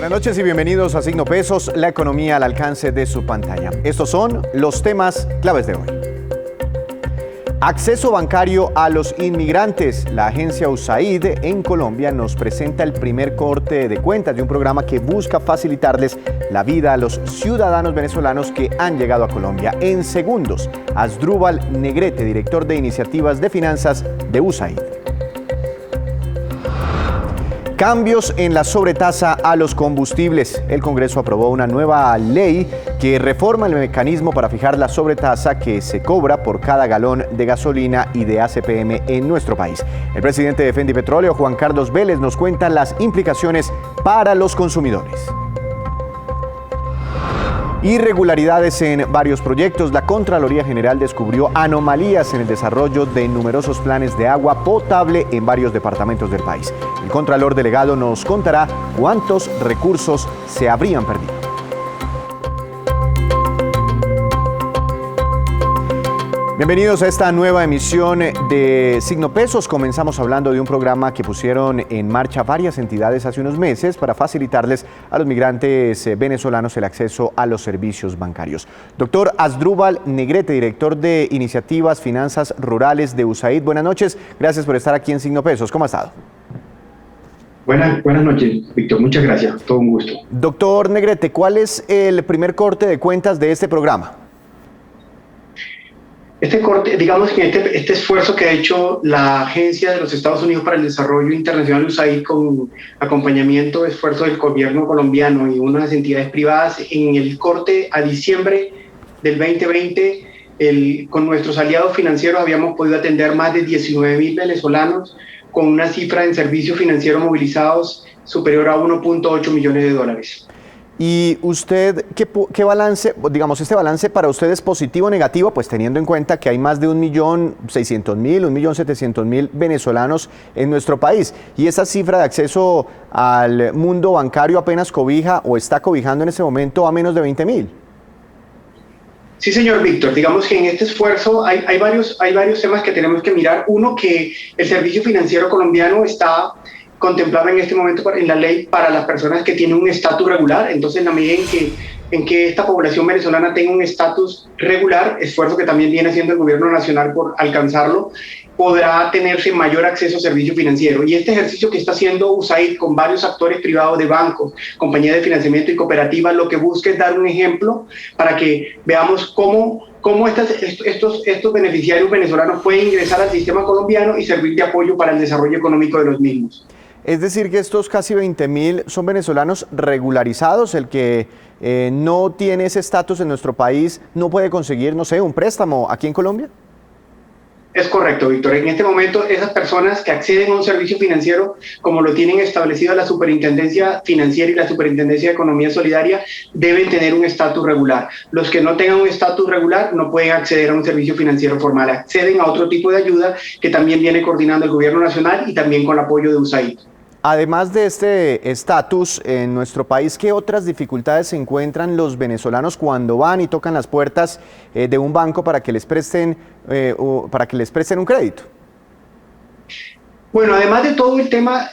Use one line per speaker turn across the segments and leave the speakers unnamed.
Buenas noches y bienvenidos a Signo Pesos, la economía al alcance de su pantalla. Estos son los temas claves de hoy. Acceso bancario a los inmigrantes. La agencia USAID en Colombia nos presenta el primer corte de cuentas de un programa que busca facilitarles la vida a los ciudadanos venezolanos que han llegado a Colombia. En segundos, Asdrúbal Negrete, director de iniciativas de finanzas de USAID. Cambios en la sobretasa a los combustibles. El Congreso aprobó una nueva ley que reforma el mecanismo para fijar la sobretasa que se cobra por cada galón de gasolina y de ACPM en nuestro país. El presidente de Fendipetróleo, Juan Carlos Vélez, nos cuenta las implicaciones para los consumidores. Irregularidades en varios proyectos. La Contraloría General descubrió anomalías en el desarrollo de numerosos planes de agua potable en varios departamentos del país. El Contralor Delegado nos contará cuántos recursos se habrían perdido. Bienvenidos a esta nueva emisión de Signo Pesos. Comenzamos hablando de un programa que pusieron en marcha varias entidades hace unos meses para facilitarles a los migrantes venezolanos el acceso a los servicios bancarios. Doctor Asdrúbal Negrete, director de Iniciativas Finanzas Rurales de USAID. Buenas noches, gracias por estar aquí en Signo Pesos. ¿Cómo ha estado?
Buenas noches, Víctor. Muchas gracias. Todo un gusto.
Doctor Negrete, ¿cuál es el primer corte de cuentas de este programa?
Este corte, digamos que este esfuerzo que ha hecho la Agencia de los Estados Unidos para el Desarrollo Internacional USAID con acompañamiento de esfuerzos del gobierno colombiano y unas entidades privadas, en el corte a diciembre del 2020, con nuestros aliados financieros habíamos podido atender más de 19,000 venezolanos con una cifra en servicios financieros movilizados superior a 1.8 millones de dólares.
¿Y usted qué balance, digamos, este balance para usted es positivo o negativo, pues teniendo en cuenta que hay más de 1.600.000, 1.700.000 venezolanos en nuestro país? Y esa cifra de acceso al mundo bancario apenas cobija o está cobijando en ese momento a menos de 20.000.
Sí, señor Víctor, digamos que en este esfuerzo hay varios temas que tenemos que mirar. Uno, que el servicio financiero colombiano está contemplado en este momento en la ley para las personas que tienen un estatus regular. Entonces, en la medida en que esta población venezolana tenga un estatus regular, esfuerzo que también viene haciendo el gobierno nacional por alcanzarlo, podrá tenerse mayor acceso a servicio financiero. Y este ejercicio que está haciendo USAID con varios actores privados de bancos, compañías de financiamiento y cooperativas, lo que busca es dar un ejemplo para que veamos cómo estos beneficiarios venezolanos pueden ingresar al sistema colombiano y servir de apoyo para el desarrollo económico de los mismos.
Es decir, que estos casi 20.000 son venezolanos regularizados. El que no tiene ese estatus en nuestro país no puede conseguir, no sé, un préstamo aquí en Colombia.
Es correcto, Víctor. En este momento, esas personas que acceden a un servicio financiero, como lo tienen establecido la Superintendencia Financiera y la Superintendencia de Economía Solidaria, deben tener un estatus regular. Los que no tengan un estatus regular no pueden acceder a un servicio financiero formal. Acceden a otro tipo de ayuda que también viene coordinando el Gobierno Nacional y también con el apoyo de USAID.
Además de este estatus en nuestro país, ¿qué otras dificultades se encuentran los venezolanos cuando van y tocan las puertas de un banco para que les presten un crédito?
Bueno, además de todo el tema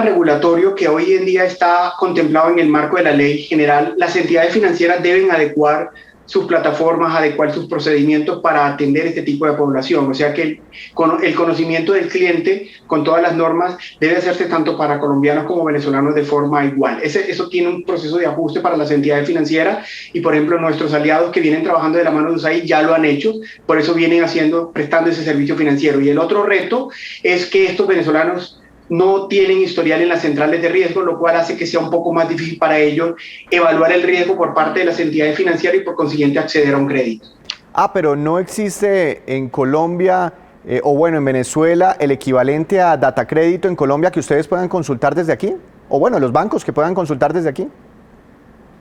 regulatorio que hoy en día está contemplado en el marco de la ley general, las entidades financieras deben adecuar sus plataformas, adecuar sus procedimientos para atender este tipo de población. O sea que el conocimiento del cliente con todas las normas debe hacerse tanto para colombianos como venezolanos de forma igual. Eso tiene un proceso de ajuste para las entidades financieras y, por ejemplo, nuestros aliados que vienen trabajando de la mano de USAID ya lo han hecho, por eso vienen prestando ese servicio financiero. Y el otro reto es que estos venezolanos no tienen historial en las centrales de riesgo, lo cual hace que sea un poco más difícil para ellos evaluar el riesgo por parte de las entidades financieras y por consiguiente acceder a un crédito.
Pero no existe en Colombia, en Venezuela, el equivalente a Datacrédito en Colombia que ustedes puedan consultar desde aquí, los bancos que puedan consultar desde aquí.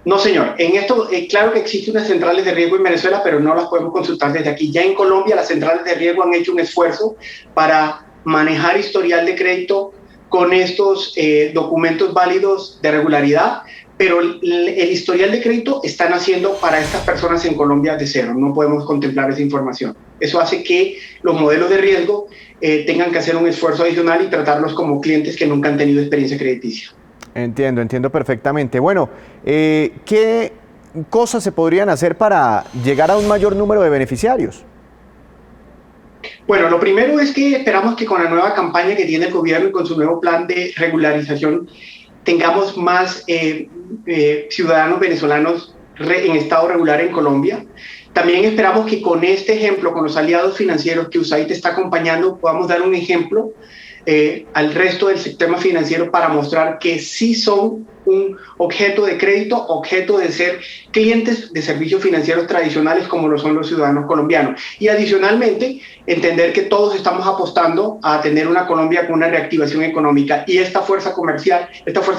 No, señor. En esto, claro que existen unas centrales de riesgo en Venezuela, pero no las podemos consultar desde aquí. Ya en Colombia las centrales de riesgo han hecho un esfuerzo para manejar historial de crédito con estos documentos válidos de regularidad, pero el historial de crédito están haciendo para estas personas en Colombia de cero. No podemos contemplar esa información. Eso hace que los modelos de riesgo tengan que hacer un esfuerzo adicional y tratarlos como clientes que nunca han tenido experiencia crediticia.
Entiendo perfectamente. Bueno, ¿qué cosas se podrían hacer para llegar a un mayor número de beneficiarios?
Bueno, lo primero es que esperamos que con la nueva campaña que tiene el gobierno y con su nuevo plan de regularización tengamos más ciudadanos venezolanos en estado regular en Colombia. También esperamos que con este ejemplo, con los aliados financieros que USAID está acompañando, podamos dar un ejemplo al resto del sistema financiero para mostrar que sí son un objeto de crédito, objeto de ser clientes de servicios financieros tradicionales como lo son los ciudadanos colombianos. Y adicionalmente, entender que todos estamos apostando a tener una Colombia con una reactivación económica y esta fuerza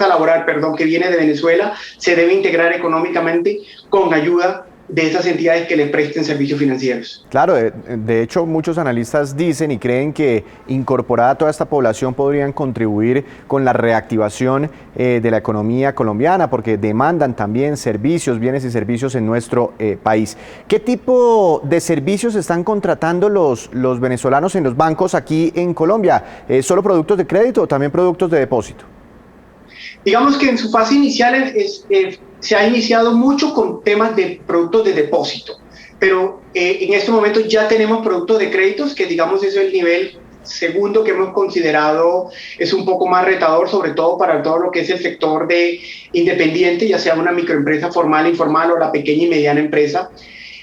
laboral, que viene de Venezuela, se debe integrar económicamente con ayuda de esas entidades que le presten servicios financieros.
Claro, de hecho muchos analistas dicen y creen que incorporada toda esta población podrían contribuir con la reactivación de la economía colombiana porque demandan también servicios, bienes y servicios en nuestro país. ¿Qué tipo de servicios están contratando los venezolanos en los bancos aquí en Colombia? ¿Solo productos de crédito o también productos de depósito?
Digamos que en su fase inicial se ha iniciado mucho con temas de productos de depósito, pero en este momento ya tenemos productos de créditos que digamos es el nivel segundo que hemos considerado es un poco más retador, sobre todo para todo lo que es el sector de independiente, ya sea una microempresa formal, informal o la pequeña y mediana empresa.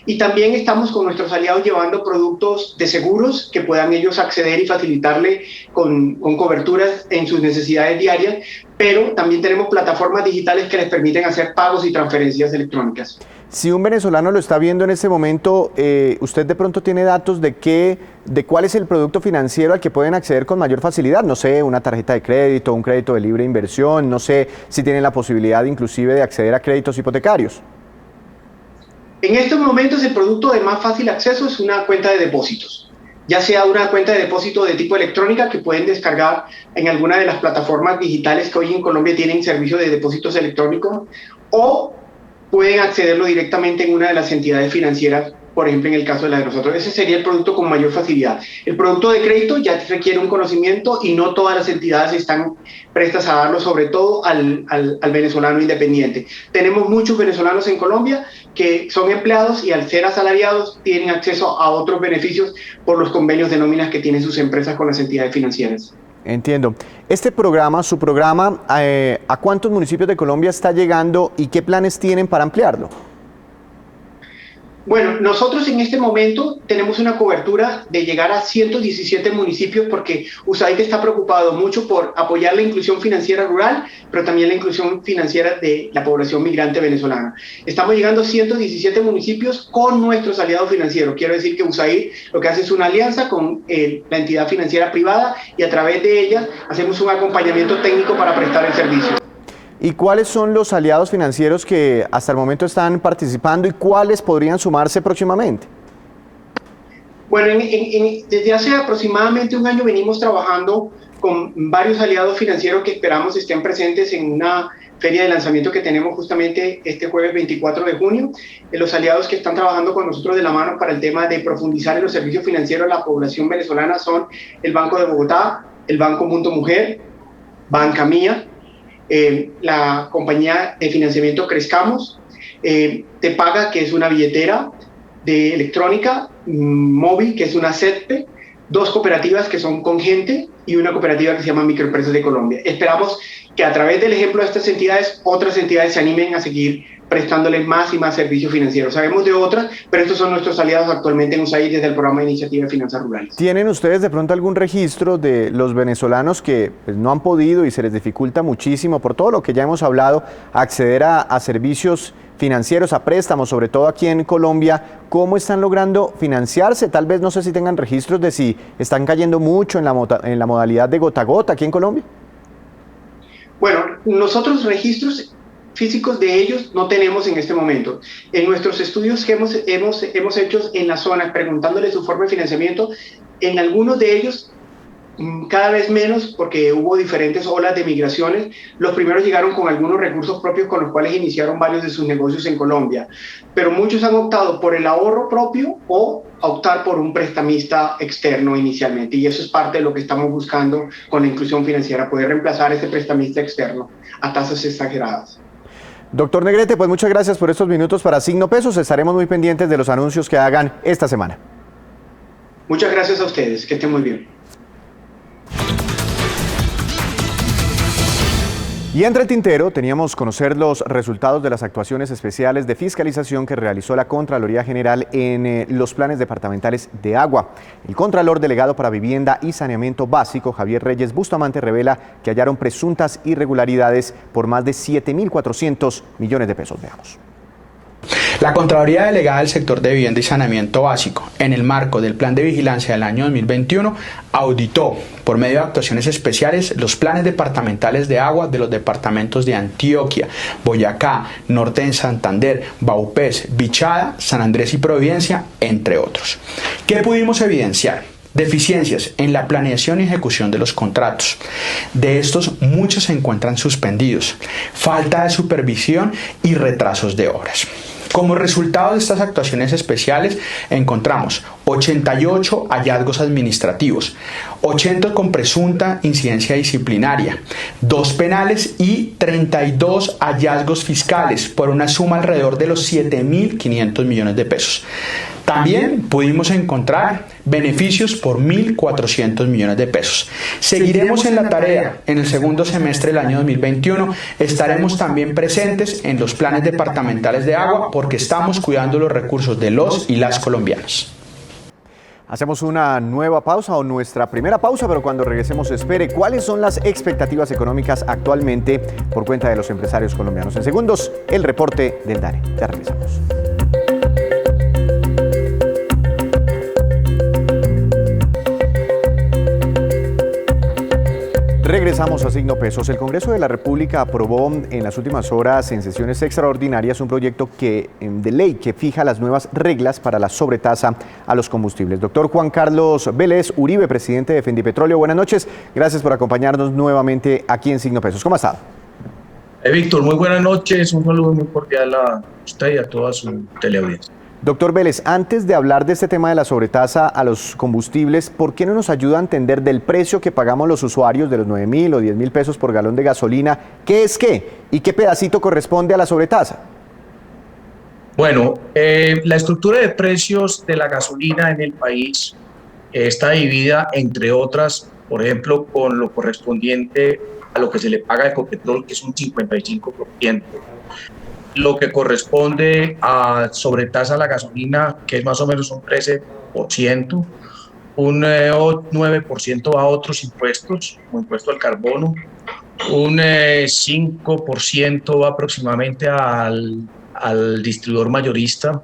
Y también estamos con nuestros aliados llevando productos de seguros que puedan ellos acceder y facilitarle con coberturas en sus necesidades diarias, pero también tenemos plataformas digitales que les permiten hacer pagos y transferencias electrónicas.
Si un venezolano lo está viendo en este momento, ¿usted de pronto tiene datos de cuál es el producto financiero al que pueden acceder con mayor facilidad? No sé, una tarjeta de crédito, un crédito de libre inversión, no sé si tienen la posibilidad inclusive de acceder a créditos hipotecarios.
En estos momentos el producto de más fácil acceso es una cuenta de depósitos, ya sea una cuenta de depósito de tipo electrónica que pueden descargar en alguna de las plataformas digitales que hoy en Colombia tienen servicio de depósitos electrónicos, o pueden accederlo directamente en una de las entidades financieras, por ejemplo en el caso de la de nosotros. Ese sería el producto con mayor facilidad. El producto de crédito ya requiere un conocimiento y no todas las entidades están prestas a darlo, sobre todo al venezolano independiente. Tenemos muchos venezolanos en Colombia que son empleados y al ser asalariados tienen acceso a otros beneficios por los convenios de nóminas que tienen sus empresas con las entidades financieras.
Entiendo. Este programa, su programa, ¿a cuántos municipios de Colombia está llegando y qué planes tienen para ampliarlo?
Bueno, nosotros en este momento tenemos una cobertura de llegar a 117 municipios porque USAID está preocupado mucho por apoyar la inclusión financiera rural, pero también la inclusión financiera de la población migrante venezolana. Estamos llegando a 117 municipios con nuestros aliados financieros. Quiero decir que USAID lo que hace es una alianza con la entidad financiera privada y a través de ella hacemos un acompañamiento técnico para prestar el servicio.
¿Y cuáles son los aliados financieros que hasta el momento están participando y cuáles podrían sumarse próximamente?
Bueno, desde hace aproximadamente un año venimos trabajando con varios aliados financieros que esperamos estén presentes en una feria de lanzamiento que tenemos justamente este jueves 24 de junio. Los aliados que están trabajando con nosotros de la mano para el tema de profundizar en los servicios financieros a la población venezolana son el Banco de Bogotá, el Banco Mundo Mujer, Banca Mía, la compañía de financiamiento Crezcamos, Te Paga, que es una billetera de electrónica, Móvil, que es una CETPE, dos cooperativas que son Congente y una cooperativa que se llama Microempresas de Colombia. Esperamos que a través del ejemplo de estas entidades, otras entidades se animen a seguir prestándoles más y más servicios financieros. Sabemos de otras, pero estos son nuestros aliados actualmente en USAID desde el programa de Iniciativa de Finanzas Rurales.
¿Tienen ustedes de pronto algún registro de los venezolanos que no han podido y se les dificulta muchísimo por todo lo que ya hemos hablado acceder a servicios financieros, a préstamos, sobre todo aquí en Colombia? ¿Cómo están logrando financiarse? Tal vez no sé si tengan registros de si están cayendo mucho en la modalidad de gota a gota aquí en Colombia.
Bueno, nosotros registros físicos de ellos no tenemos en este momento. En nuestros estudios que hemos hecho en las zonas, preguntándoles su forma de financiamiento, en algunos de ellos cada vez menos porque hubo diferentes olas de migraciones. Los primeros llegaron con algunos recursos propios con los cuales iniciaron varios de sus negocios en Colombia, pero muchos han optado por el ahorro propio o optar por un prestamista externo inicialmente, y eso es parte de lo que estamos buscando con la inclusión financiera, poder reemplazar ese prestamista externo a tasas exageradas.
Doctor Negrete, pues muchas gracias por estos minutos para Signo Pesos. Estaremos muy pendientes de los anuncios que hagan esta semana.
Muchas gracias a ustedes, que estén muy bien.
Y entre el tintero teníamos conocer los resultados de las actuaciones especiales de fiscalización que realizó la Contraloría General en los planes departamentales de agua. El Contralor Delegado para Vivienda y Saneamiento Básico, Javier Reyes Bustamante, revela que hallaron presuntas irregularidades por más de 7.400 millones de pesos. Veamos.
La Contraloría Delegada del Sector de Vivienda y Saneamiento Básico, en el marco del Plan de Vigilancia del año 2021, auditó, por medio de actuaciones especiales, los planes departamentales de agua de los departamentos de Antioquia, Boyacá, Norte de Santander, Vaupés, Bichada, San Andrés y Providencia, entre otros. ¿Qué pudimos evidenciar? Deficiencias en la planeación y ejecución de los contratos. De estos, muchos se encuentran suspendidos. Falta de supervisión y retrasos de obras. Como resultado de estas actuaciones especiales, encontramos 88 hallazgos administrativos, 80 con presunta incidencia disciplinaria, 2 penales y 32 hallazgos fiscales por una suma alrededor de los 7.500 millones de pesos. También pudimos encontrar beneficios por 1.400 millones de pesos. Seguiremos en la tarea. En el segundo semestre del año 2021 estaremos también presentes en los planes departamentales de agua porque estamos cuidando los recursos de los y las colombianas.
Hacemos una nueva pausa o nuestra primera pausa, pero cuando regresemos espere cuáles son las expectativas económicas actualmente por cuenta de los empresarios colombianos. En segundos, el reporte del DANE. Ya regresamos. Regresamos a Signo Pesos. El Congreso de la República aprobó en las últimas horas en sesiones extraordinarias un proyecto de ley que fija las nuevas reglas para la sobretasa a los combustibles. Doctor Juan Carlos Vélez Uribe, presidente de Fendipetróleo, buenas noches. Gracias por acompañarnos nuevamente aquí en Signo Pesos. ¿Cómo ha estado?
Víctor, muy buenas noches. Un saludo muy cordial a usted y a toda su teleaudiencia.
Doctor Vélez, antes de hablar de este tema de la sobretasa a los combustibles, ¿por qué no nos ayuda a entender del precio que pagamos los usuarios de los 9.000 o 10.000 pesos por galón de gasolina? ¿Qué es qué? ¿Y qué pedacito corresponde a la sobretasa?
Bueno, la estructura de precios de la gasolina en el país está dividida, entre otras, por ejemplo, con lo correspondiente a lo que se le paga a Ecopetrol, que es un 55%. Lo que corresponde a sobretasa a la gasolina, que es más o menos un 13%, un 9% a otros impuestos, como impuesto al carbono, un 5% aproximadamente al distribuidor mayorista,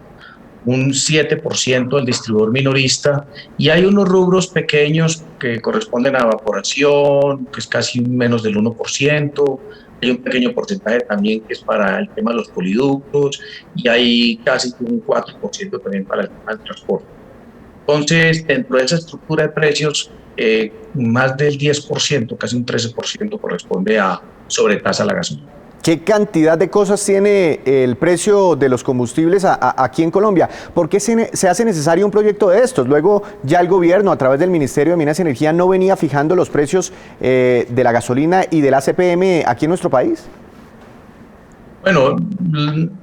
un 7% al distribuidor minorista, y hay unos rubros pequeños que corresponden a evaporación, que es casi menos del 1%, hay un pequeño porcentaje también que es para el tema de los poliductos, y hay casi un 4% también para el tema del transporte. Entonces, dentro de esa estructura de precios, más del 10%, casi un 13% corresponde a sobretasa a la gasolina.
¿Qué cantidad de cosas tiene el precio de los combustibles aquí en Colombia? ¿Por qué se hace necesario un proyecto de estos? Luego ya el gobierno, a través del Ministerio de Minas y Energía, ¿no venía fijando los precios de la gasolina y del ACPM aquí en nuestro país?
Bueno,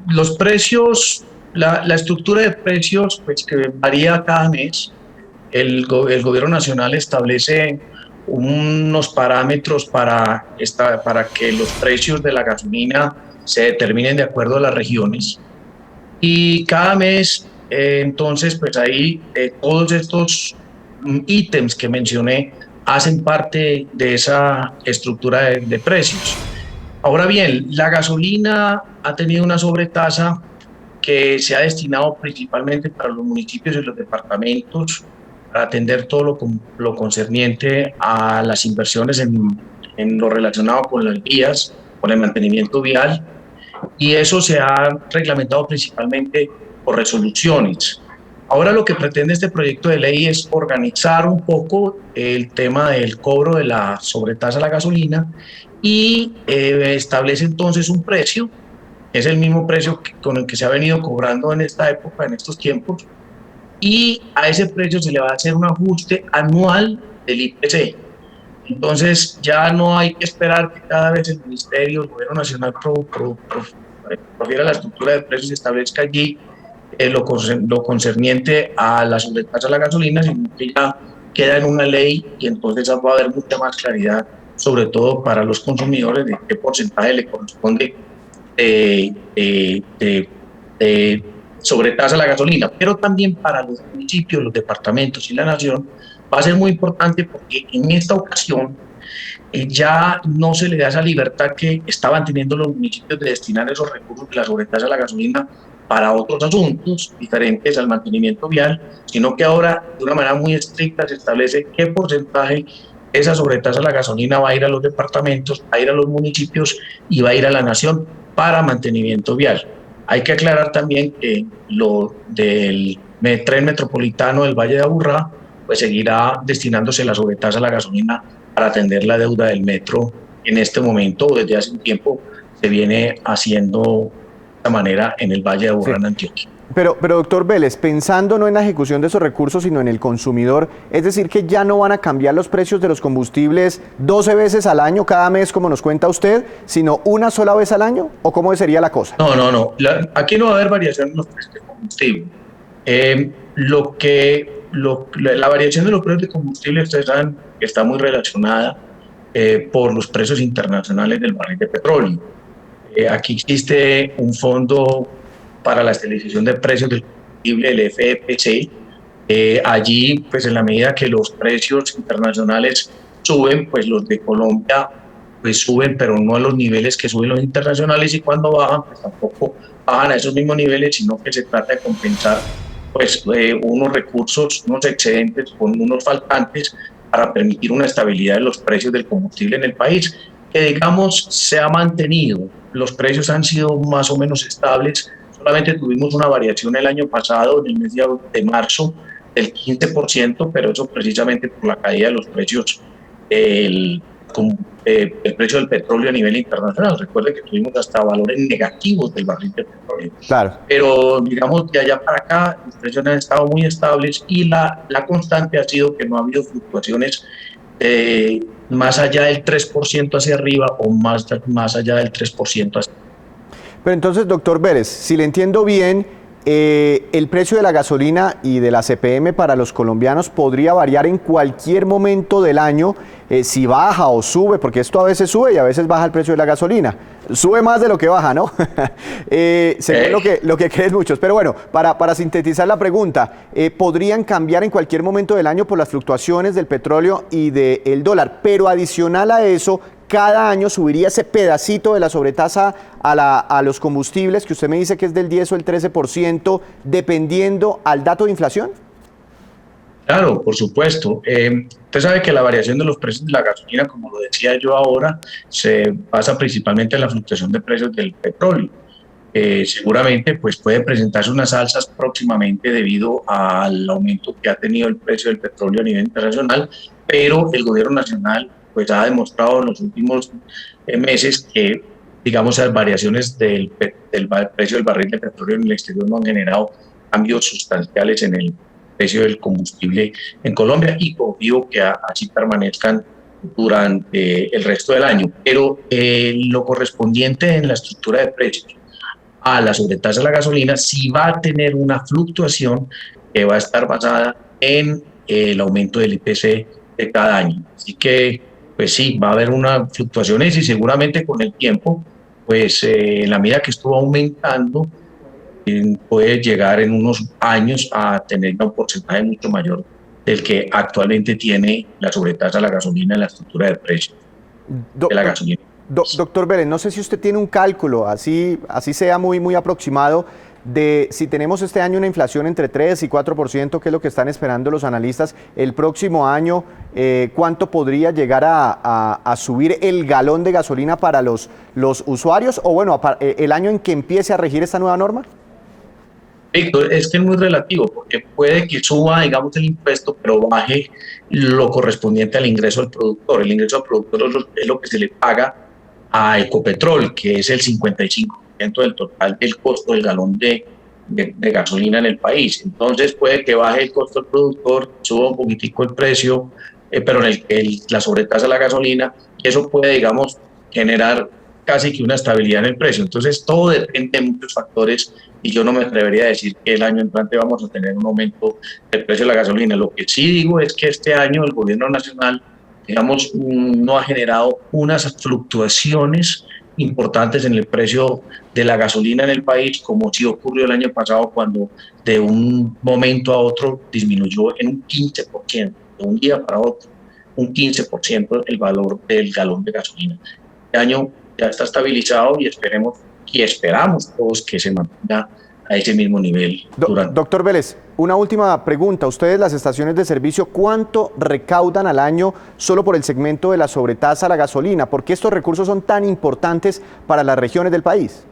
los precios, la estructura de precios, pues, que varía cada mes. El gobierno nacional establece unos parámetros para que los precios de la gasolina se determinen de acuerdo a las regiones, y cada mes entonces pues ahí todos estos ítems que mencioné hacen parte de esa estructura de precios. Ahora bien, la gasolina ha tenido una sobretasa que se ha destinado principalmente para los municipios y los departamentos, para atender todo lo concerniente a las inversiones en lo relacionado con las vías, con el mantenimiento vial, y eso se ha reglamentado principalmente por resoluciones. Ahora lo que pretende este proyecto de ley es organizar un poco el tema del cobro de la sobretasa a la gasolina y establece entonces un precio, es el mismo precio con el que se ha venido cobrando en esta época, en estos tiempos, y a ese precio se le va a hacer un ajuste anual del IPC. Entonces ya no hay que esperar que cada vez el Ministerio, el Gobierno Nacional profiera la estructura de precios y establezca allí lo concerniente a la sobretasa a la gasolina, sino que ya queda en una ley y entonces va a haber mucha más claridad, sobre todo para los consumidores, de qué porcentaje le corresponde sobretasa a la gasolina, pero también para los municipios, los departamentos y la nación va a ser muy importante porque en esta ocasión ya no se le da esa libertad que estaban teniendo los municipios de destinar esos recursos de la sobretasa a la gasolina para otros asuntos diferentes al mantenimiento vial, sino que ahora de una manera muy estricta se establece qué porcentaje esa sobretasa a la gasolina va a ir a los departamentos, va a ir a los municipios y va a ir a la nación para mantenimiento vial. Hay que aclarar también que lo del tren metropolitano del Valle de Aburrá pues seguirá destinándose la sobretasa a la gasolina para atender la deuda del metro. En este momento, desde hace un tiempo, se viene haciendo de esta manera en el Valle de Aburrá, en Antioquia.
Pero doctor Vélez, pensando no en la ejecución de esos recursos, sino en el consumidor, es decir, que ya no van a cambiar los precios de los combustibles 12 veces al año, cada mes, como nos cuenta usted, sino una sola vez al año, ¿o cómo sería la cosa?
No. Aquí no va a haber variación en los precios de combustible. La variación de los precios de combustible, ustedes saben que está muy relacionada por los precios internacionales del barril de petróleo. Aquí existe un fondo para la estabilización de precios del combustible, el FEPC. Allí, pues en la medida que los precios internacionales suben, pues los de Colombia pues suben, pero no a los niveles que suben los internacionales, y cuando bajan, pues tampoco bajan a esos mismos niveles, sino que se trata de compensar pues unos recursos, unos excedentes con unos faltantes para permitir una estabilidad de los precios del combustible en el país, que digamos se ha mantenido. Los precios han sido más o menos estables. Solamente tuvimos una variación el año pasado, en el mes de marzo, del 15%, pero eso precisamente por la caída de los precios el precio del petróleo a nivel internacional. Recuerden que tuvimos hasta valores negativos del barril de petróleo.
Claro.
Pero digamos de allá para acá los precios han estado muy estables y la constante ha sido que no ha habido fluctuaciones más allá del 3% hacia arriba o más allá del 3% hacia arriba.
Pero entonces, doctor Vélez, si le entiendo bien, el precio de la gasolina y de la CPM para los colombianos podría variar en cualquier momento del año, si baja o sube, porque esto a veces sube y a veces baja el precio de la gasolina. Sube más de lo que baja, ¿no? Según lo que creen muchos. Pero bueno, para sintetizar la pregunta, podrían cambiar en cualquier momento del año por las fluctuaciones del petróleo y del dólar, pero adicional a eso, cada año subiría ese pedacito de la sobretasa a los combustibles, que usted me dice que es del 10 o el 13%, dependiendo al dato de inflación.
Claro, por supuesto. Usted sabe que la variación de los precios de la gasolina, como lo decía yo ahora, se basa principalmente en la fluctuación de precios del petróleo. Seguramente pues puede presentarse unas alzas próximamente debido al aumento que ha tenido el precio del petróleo a nivel internacional, pero el gobierno nacional pues ha demostrado en los últimos meses que, digamos, las variaciones del precio del barril de petróleo en el exterior no han generado cambios sustanciales en el precio del combustible en Colombia, y confío que así permanezcan durante el resto del año. Pero lo correspondiente en la estructura de precios a la sobretasa de la gasolina sí va a tener una fluctuación que va a estar basada en el aumento del IPC de cada año. Así que, pues sí, va a haber unas fluctuaciones, y seguramente con el tiempo, pues en la medida que estuvo aumentando, puede llegar en unos años a tener un porcentaje mucho mayor del que actualmente tiene la sobretasa de la gasolina en la estructura de precios de la gasolina.
Doctor Vélez, no sé si usted tiene un cálculo, así sea muy aproximado, de si tenemos este año una inflación entre 3 y 4%, que es lo que están esperando los analistas, el próximo año, ¿cuánto podría llegar a subir el galón de gasolina para los usuarios? O bueno, el año en que empiece a regir esta nueva norma.
Víctor, es que es muy relativo, porque puede que suba, digamos, el impuesto, pero baje lo correspondiente al ingreso del productor. El ingreso del productor es lo que se le paga a Ecopetrol, que es el 55% del total del costo del galón de gasolina en el país. Entonces puede que baje el costo del productor, suba un poquitico el precio, pero la sobretasa de la gasolina, y eso puede, digamos, generar casi que una estabilidad en el precio. Entonces todo depende de muchos factores y yo no me atrevería a decir que el año entrante vamos a tener un aumento del precio de la gasolina. Lo que sí digo es que este año el gobierno nacional, digamos, no ha generado unas fluctuaciones importantes en el precio de la gasolina en el país, como sí ocurrió el año pasado cuando de un momento a otro disminuyó en un 15%, de un día para otro, un 15% el valor del galón de gasolina. Este año ya está estabilizado y esperamos todos que se mantenga a ese mismo nivel.
Doctor Vélez, una última pregunta. Ustedes, las estaciones de servicio, ¿cuánto recaudan al año solo por el segmento de la sobretasa a la gasolina? ¿Por qué estos recursos son tan importantes para las regiones del país?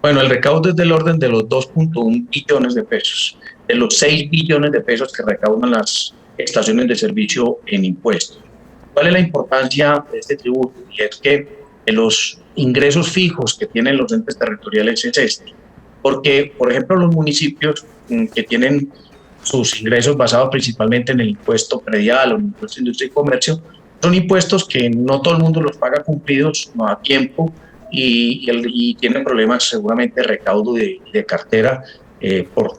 Bueno, el recaudo es del orden de los 2.1 billones de pesos, de los 6 billones de pesos que recaudan las estaciones de servicio en impuestos. ¿Cuál es la importancia de este tributo? Y es que los ingresos fijos que tienen los entes territoriales es este. Porque, por ejemplo, los municipios que tienen sus ingresos basados principalmente en el impuesto predial o el impuesto de industria y comercio, son impuestos que no todo el mundo los paga cumplidos, no a tiempo, y tienen problemas seguramente de recaudo de cartera,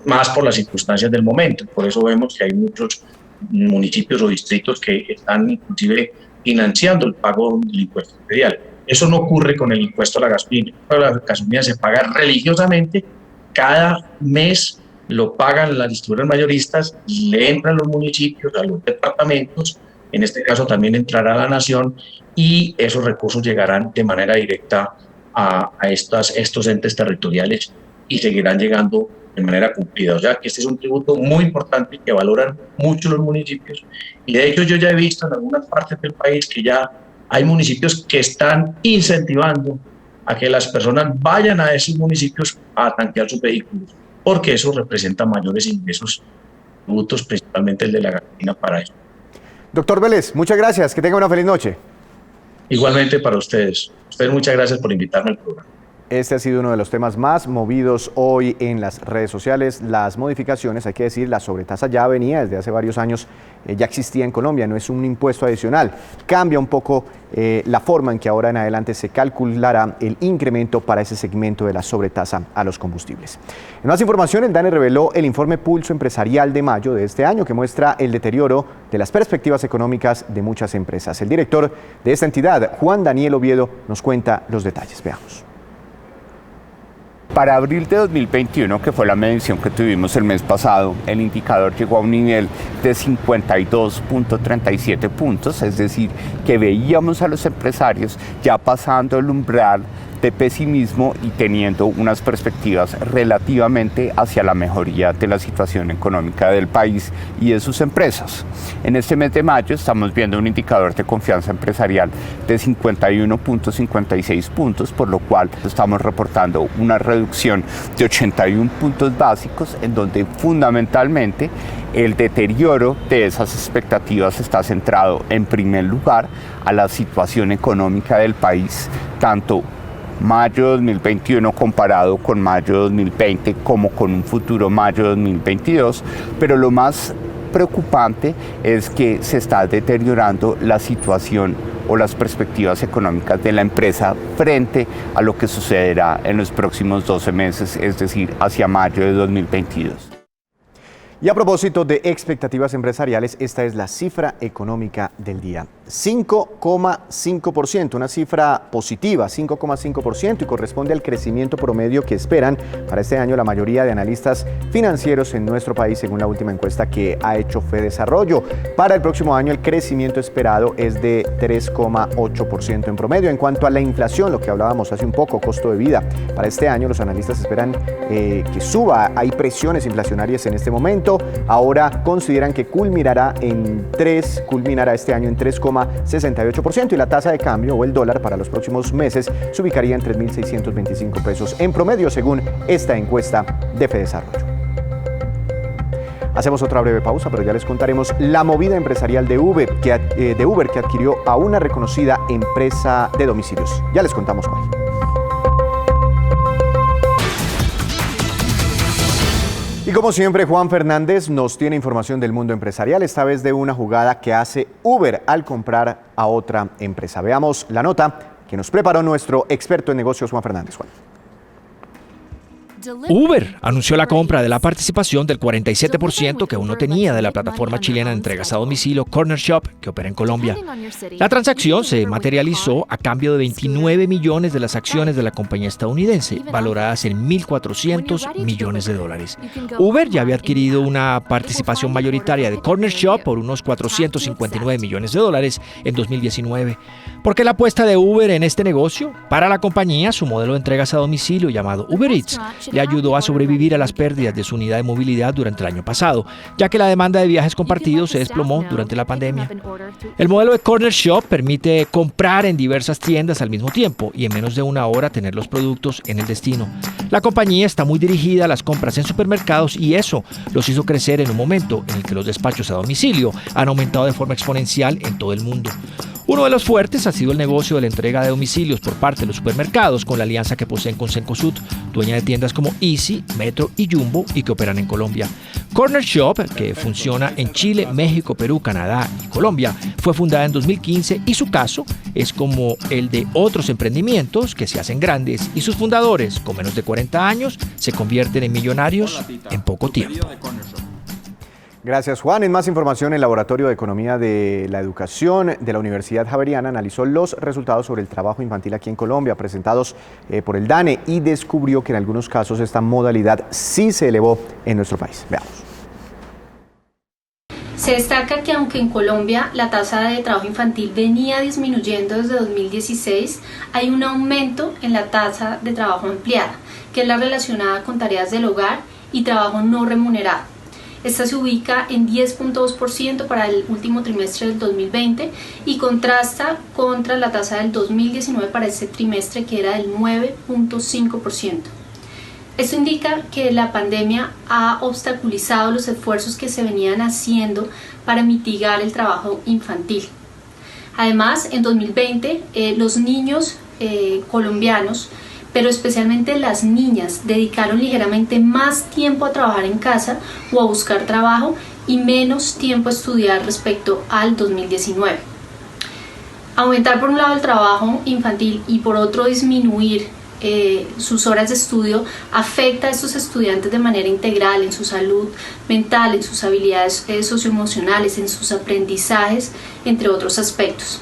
más por las circunstancias del momento. Por eso vemos que hay muchos municipios o distritos que están inclusive financiando el pago del impuesto predial. Eso no ocurre con el impuesto a la gasolina. La gasolina se paga religiosamente, cada mes lo pagan las distribuidoras mayoristas, le entran los municipios, a los departamentos, en este caso también entrará la nación, y esos recursos llegarán de manera directa a estos entes territoriales y seguirán llegando de manera cumplida. O sea que este es un tributo muy importante que valoran mucho los municipios, y de hecho yo ya he visto en algunas partes del país que ya hay municipios que están incentivando a que las personas vayan a esos municipios a tanquear sus vehículos, porque eso representa mayores ingresos, tributos, principalmente el de la gasolina para eso.
Doctor Vélez, muchas gracias, que tenga una feliz noche.
Igualmente para ustedes. Ustedes, muchas gracias por invitarme al programa.
Este ha sido uno de los temas más movidos hoy en las redes sociales. Las modificaciones, hay que decir, la sobretasa ya venía desde hace varios años, ya existía en Colombia, no es un impuesto adicional. Cambia un poco la forma en que ahora en adelante se calculará el incremento para ese segmento de la sobretasa a los combustibles. En más información, el DANE reveló el informe Pulso Empresarial de mayo de este año, que muestra el deterioro de las perspectivas económicas de muchas empresas. El director de esta entidad, Juan Daniel Oviedo, nos cuenta los detalles. Veamos.
Para abril de 2021, que fue la medición que tuvimos el mes pasado, el indicador llegó a un nivel de 52.37 puntos, es decir, que veíamos a los empresarios ya pasando el umbral de pesimismo y teniendo unas perspectivas relativamente hacia la mejoría de la situación económica del país y de sus empresas. En este mes de mayo estamos viendo un indicador de confianza empresarial de 51.56 puntos, por lo cual estamos reportando una reducción de 81 puntos básicos, en donde fundamentalmente el deterioro de esas expectativas está centrado en primer lugar a la situación económica del país, tanto mayo de 2021 comparado con mayo de 2020 como con un futuro mayo de 2022, pero lo más preocupante es que se está deteriorando la situación o las perspectivas económicas de la empresa frente a lo que sucederá en los próximos 12 meses, es decir, hacia mayo de 2022.
Y a propósito de expectativas empresariales, esta es la cifra económica del día. 5,5%, una cifra positiva, 5,5%, y corresponde al crecimiento promedio que esperan para este año la mayoría de analistas financieros en nuestro país, según la última encuesta que ha hecho Fedesarrollo. Para el próximo año el crecimiento esperado es de 3,8% en promedio. En cuanto a la inflación, lo que hablábamos hace un poco, costo de vida, para este año los analistas esperan que suba. Hay presiones inflacionarias en este momento. crecimiento ahora consideran que culminará este año en 3,68% y la tasa de cambio o el dólar para los próximos meses se ubicaría en 3.625 pesos en promedio según esta encuesta de Fedesarrollo. Hacemos otra breve pausa, pero ya les contaremos la movida empresarial de Uber que adquirió a una reconocida empresa de domicilios. Ya les contamos cuál. Y como siempre, Juan Fernández nos tiene información del mundo empresarial, esta vez de una jugada que hace Uber al comprar a otra empresa. Veamos la nota que nos preparó nuestro experto en negocios, Juan Fernández. Juan.
Uber anunció la compra de la participación del 47% que aún no tenía de la plataforma chilena de entregas a domicilio Cornershop, que opera en Colombia. La transacción se materializó a cambio de 29 millones de las acciones de la compañía estadounidense, valoradas en $1.400 millones. Uber ya había adquirido una participación mayoritaria de Cornershop por unos $459 millones en 2019. ¿Por qué la apuesta de Uber en este negocio? Para la compañía, su modelo de entregas a domicilio llamado Uber Eats le ayudó a sobrevivir a las pérdidas de su unidad de movilidad durante el año pasado, ya que la demanda de viajes compartidos se desplomó durante la pandemia. El modelo de Cornershop permite comprar en diversas tiendas al mismo tiempo y en menos de una hora tener los productos en el destino. La compañía está muy dirigida a las compras en supermercados y eso los hizo crecer en un momento en el que los despachos a domicilio han aumentado de forma exponencial en todo el mundo. Uno de los fuertes ha sido el negocio de la entrega de domicilios por parte de los supermercados con la alianza que poseen con Cencosud, dueña de tiendas como Easy, Metro y Jumbo y que operan en Colombia. Cornershop, que funciona en Chile, México, Perú, Canadá y Colombia, fue fundada en 2015 y su caso es como el de otros emprendimientos que se hacen grandes y sus fundadores, con menos de 40 años, se convierten en millonarios en poco tiempo.
Gracias, Juan. En más información, el Laboratorio de Economía de la Educación de la Universidad Javeriana analizó los resultados sobre el trabajo infantil aquí en Colombia presentados por el DANE y descubrió que en algunos casos esta modalidad sí se elevó en nuestro país. Veamos.
Se destaca que aunque en Colombia la tasa de trabajo infantil venía disminuyendo desde 2016, hay un aumento en la tasa de trabajo empleada, que es la relacionada con tareas del hogar y trabajo no remunerado. Esta se ubica en 10.2% para el último trimestre del 2020 y contrasta contra la tasa del 2019 para ese trimestre que era del 9.5%. Esto indica que la pandemia ha obstaculizado los esfuerzos que se venían haciendo para mitigar el trabajo infantil. Además, en 2020 los niños colombianos, pero especialmente las niñas, dedicaron ligeramente más tiempo a trabajar en casa o a buscar trabajo y menos tiempo a estudiar respecto al 2019. Aumentar por un lado el trabajo infantil y por otro disminuir sus horas de estudio afecta a estos estudiantes de manera integral en su salud mental, en sus habilidades socioemocionales, en sus aprendizajes, entre otros aspectos.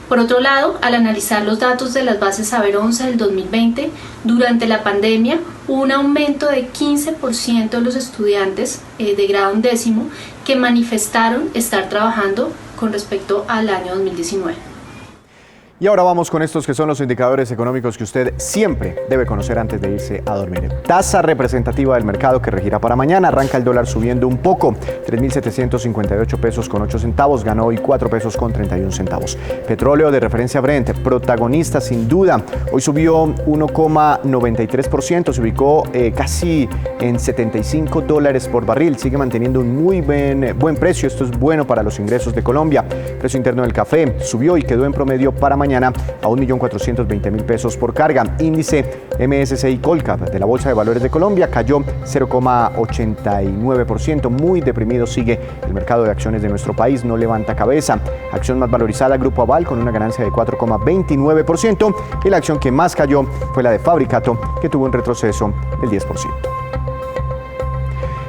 Por otro lado, al analizar los datos de las bases Saber 11 del 2020, durante la pandemia hubo un aumento de 15% de los estudiantes de grado 11º que manifestaron estar trabajando con respecto al año 2019.
Y ahora vamos con estos que son los indicadores económicos que usted siempre debe conocer antes de irse a dormir. Tasa representativa del mercado que regirá para mañana. Arranca el dólar subiendo un poco, 3.758 pesos con 8 centavos, ganó hoy 4 pesos con 31 centavos. Petróleo de referencia Brent, protagonista sin duda, hoy subió 1,93%, se ubicó casi en $75 por barril, sigue manteniendo un muy buen precio, esto es bueno para los ingresos de Colombia. Precio interno del café subió y quedó en promedio para mañana a 1.420.000 pesos por carga. Índice MSCI Colcap de la Bolsa de Valores de Colombia cayó 0,89%. Muy deprimido sigue el mercado de acciones de nuestro país, no levanta cabeza. Acción más valorizada, Grupo Aval, con una ganancia de 4,29%. Y la acción que más cayó fue la de Fabricato, que tuvo un retroceso del 10%.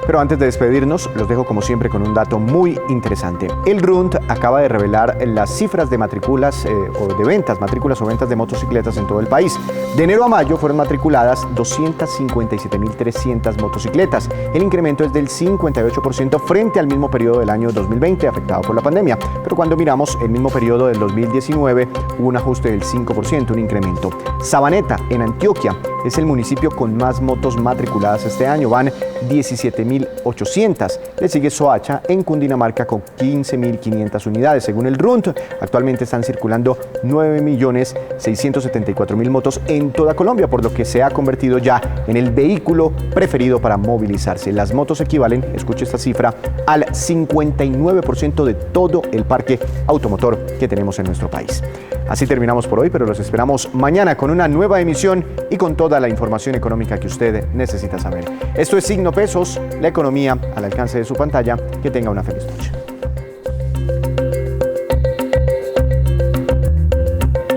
Pero antes de despedirnos, los dejo como siempre con un dato muy interesante. El RUND acaba de revelar las cifras de matrículas matrículas o ventas de motocicletas en todo el país. De enero a mayo fueron matriculadas 257.300 motocicletas. El incremento es del 58% frente al mismo periodo del año 2020, afectado por la pandemia. Pero cuando miramos el mismo periodo del 2019, hubo un ajuste del 5%, un incremento. Sabaneta, en Antioquia, es el municipio con más motos matriculadas este año, van 17.800. Le sigue Soacha en Cundinamarca con 15.500 unidades. Según el RUNT, actualmente están circulando 9.674.000 motos en toda Colombia, por lo que se ha convertido ya en el vehículo preferido para movilizarse. Las motos equivalen, escuche esta cifra, al 59% de todo el parque automotor que tenemos en nuestro país. Así terminamos por hoy, pero los esperamos mañana con una nueva emisión y con toda la información económica que usted necesita saber. Esto es Signo Pesos, la economía al alcance de su pantalla. Que tenga una feliz noche.